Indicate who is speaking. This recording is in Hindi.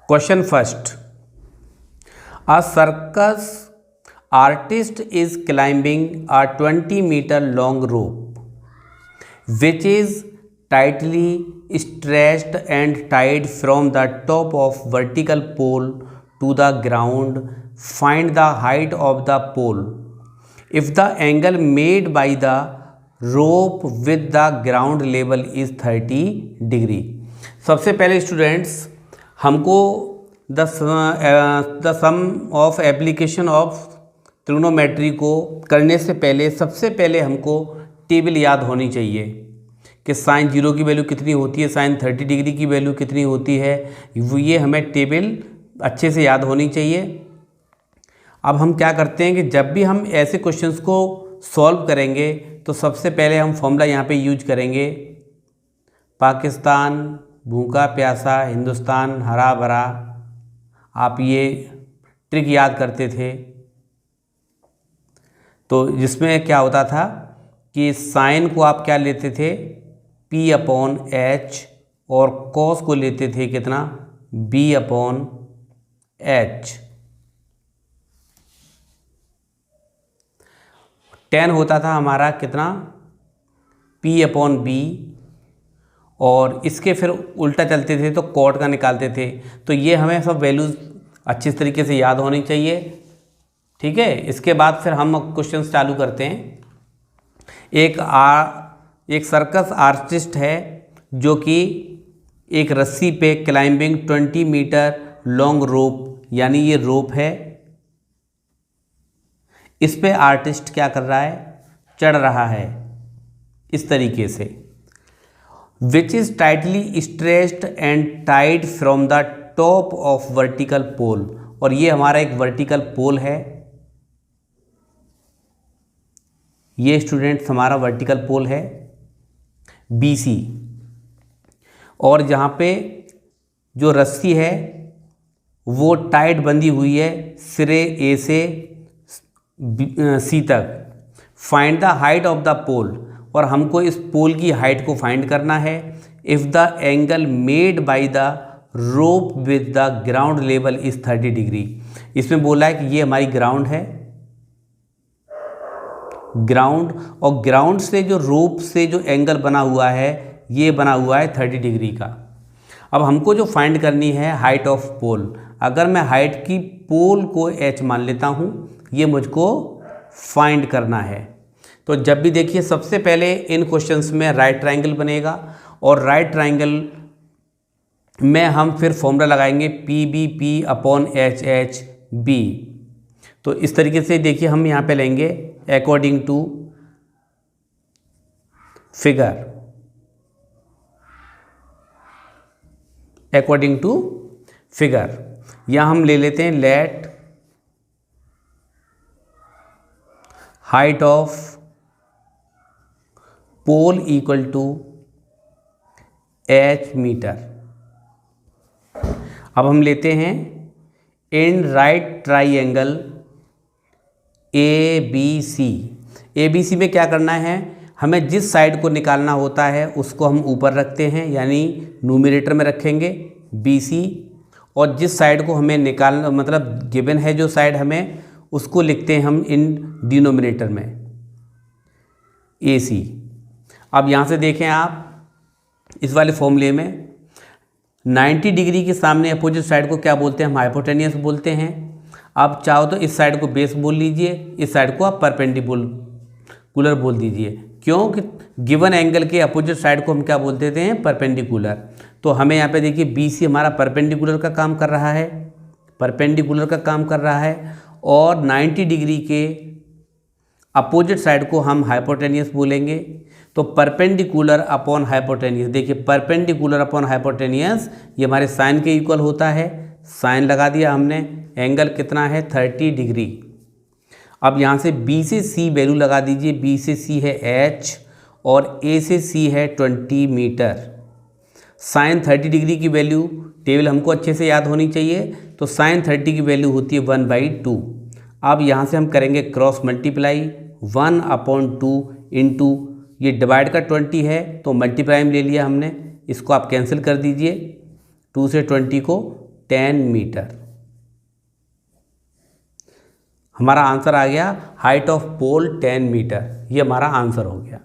Speaker 1: Question first, a circus artist is climbing a 20-meter long rope which is tightly stretched and tied from the top of vertical pole to the ground. Find the height of the pole if the angle made by the rope with the ground level is 30 degree. सबसे पहले स्टूडेंट्स हमको the sum of application of trigonometry को करने से पहले सबसे पहले हमको टेबल याद होनी चाहिए कि साइन 0 की वैल्यू कितनी होती है, साइन 30 डिग्री की वैल्यू कितनी होती है, ये हमें टेबल अच्छे से याद होनी चाहिए। अब हम क्या करते हैं कि जब भी हम ऐसे क्वेश्चंस को सॉल्व करेंगे तो सबसे पहले हम फॉर्मूला यहाँ पे यूज करेंगे, पाकिस्तान भूखा प्यासा, हिंदुस्तान हरा भरा। आप ये ट्रिक याद करते थे तो जिसमें क्या होता था कि साइन को आप क्या लेते थे, P/H, और कॉस को लेते थे कितना, B/H। tan होता था हमारा कितना, P/B, और इसके फिर उल्टा चलते थे तो कॉट का निकालते थे। तो ये हमें सब वैल्यूज़ अच्छी तरीके से याद होनी चाहिए, ठीक है। इसके बाद फिर हम क्वेश्चंस चालू करते हैं। एक सर्कस आर्टिस्ट है जो कि एक रस्सी पे क्लाइंबिंग 20 मीटर लॉन्ग रोप, यानी ये रोप है, इस पे आर्टिस्ट क्या कर रहा है, चढ़ रहा है इस तरीके से। Which is tightly stretched and tied from the top of vertical pole, और ये हमारा एक वर्टिकल पोल है, ये स्टूडेंट्स हमारा वर्टिकल पोल है BC, और जहाँ पे जो रस्सी है वो टाइट बंधी हुई है सिरे A से C तक। Find the height of the pole, और हमको इस पोल की हाइट को फाइंड करना है। If the angle made by the rope with the ground level is 30 degree. इसमें बोला है कि ये हमारी ग्राउंड है, ग्राउंड, और ग्राउंड से जो रोप से जो एंगल बना हुआ है ये बना हुआ है 30 डिग्री का। अब हमको जो फाइंड करनी है हाइट ऑफ पोल। अगर मैं हाइट की पोल को H मान लेता हूँ, ये मुझको फाइंड करना है। तो जब भी देखिए सबसे पहले इन क्वेश्चंस में राइट ट्रायंगल बनेगा, और राइट ट्रायंगल में हम फिर फॉर्मूला लगाएंगे PBP/HHB। तो इस तरीके से देखिए हम यहाँ पे लेंगे according to figure, according to figure. यहाँ हम ले लेते हैं let height of pole equal to H metre. अब हम लेते हैं in right triangle ABC। ABC में क्या करना है, हमें जिस साइड को निकालना होता है उसको हम ऊपर रखते हैं, यानी न्यूमरेटर में रखेंगे BC, और जिस साइड को हमें निकालना मतलब गिवन है जो साइड हमें, उसको लिखते हैं हम इन डिनोमिनेटर में AC। अब यहाँ से देखें आप इस वाले फॉर्मूले में 90 डिग्री के सामने अपोजिट साइड को क्या बोलते हैं, हम हाइपोटेनियस बोलते हैं। आप चाहो तो इस साइड को बेस बोल लीजिए, इस साइड को आप परपेंडिकुलर बोल दीजिए, क्योंकि गिवन एंगल के अपोजिट साइड को हम क्या बोल देते हैं, परपेंडिकुलर। तो हमें यहाँ पे देखिए BC हमारा परपेंडिकुलर का काम कर रहा है, परपेंडिकुलर का काम कर रहा है, और 90 डिग्री के अपोजिट साइड को हम हाइपोटेनियस बोलेंगे। तो परपेंडिकुलर अपॉन हाइपोटेनियस, देखिए परपेंडिकुलर अपॉन हाइपोटेनियस ये हमारे साइन के इक्वल होता है। साइन लगा दिया हमने, एंगल कितना है 30 डिग्री। अब यहाँ से B से C वैल्यू लगा दीजिए, B से C है H और A से C है 20 मीटर। साइन 30 डिग्री की वैल्यू टेबल हमको अच्छे से याद होनी चाहिए, तो साइन 30 की वैल्यू होती है 1/2। अब यहाँ से हम करेंगे क्रॉस मल्टीप्लाई, 1/2 इंटू ये डिवाइड का 20 है तो मल्टीप्लाई में ले लिया हमने, इसको आप कैंसिल कर दीजिए, 2 से 20 को 10 मीटर। हमारा आंसर आ गया हाइट ऑफ पोल 10 मीटर, ये हमारा आंसर हो गया।